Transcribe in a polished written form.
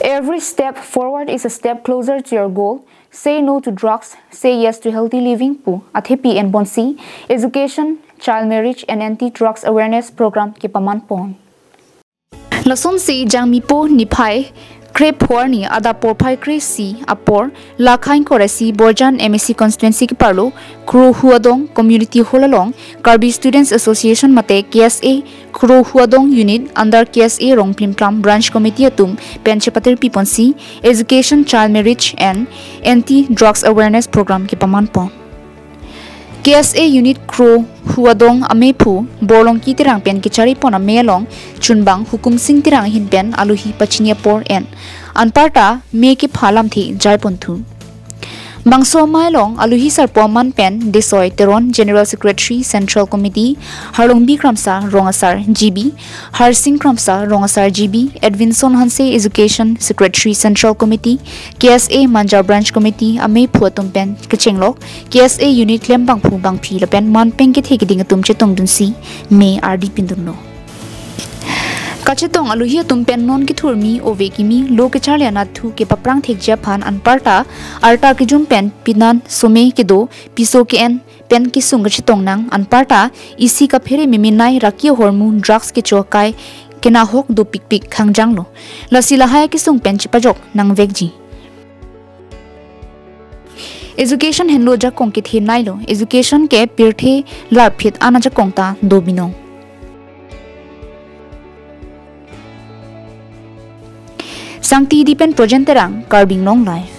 Every step forward is a step closer to your goal. Say no to drugs, say yes to healthy living pu athepi and bonsi, education, child marriage and anti-drugs awareness program ki paman pon. Lason si jangmi po nipai Krep Horni ada porpai kresi apor lakhain koresi Borjan MSC constituency ki parlo Kro Huadong community holalong Karbi Students Association mate KSA Kro Huadong unit under KSA Rong Plimtram branch committee atum penchepatir piponsi education child marriage and anti-drugs awareness program ki pamanpo KSA unit Kro Huadong amepu borlong ki tirang pen ki chari pon amelong chunbang hukum sing tirang hin pen aluhi pachinia por en anparta me ki phalam thi jaiponthu Bangso Mailong Aluhi Sarpoman Pen Desoy Teron General Secretary Central Committee Harlongbi Kramsa Rongasar GB Harsing Kramsa Rongasar GB Edwinson Hanse Education Secretary Central Committee KSA Manjar Branch Committee Ame Phuatum Pen Kachenglok KSA Unit Lembang Phu Bang Phi Lapen Man Pen ke thekiding atum che tongdunsi me RD Pindunno Kachetong aluhi tumpen non ki thurmi ove kimi lo ke charliana thu ke paprang thek japhan anparta arta ki jumpen pinan some ke do piso ke en pen ki sung chetong nang anparta isi ka phere miminai rakio hormone drugs ke chokai kena hok do pik pik khangjang lo lasila hai ki sung pen chipajok nang vekji education henlo ja kong ke the nai lo education ke pirthe la phit ana ja kong ta dobino Sangti dipen projenterang karbing long life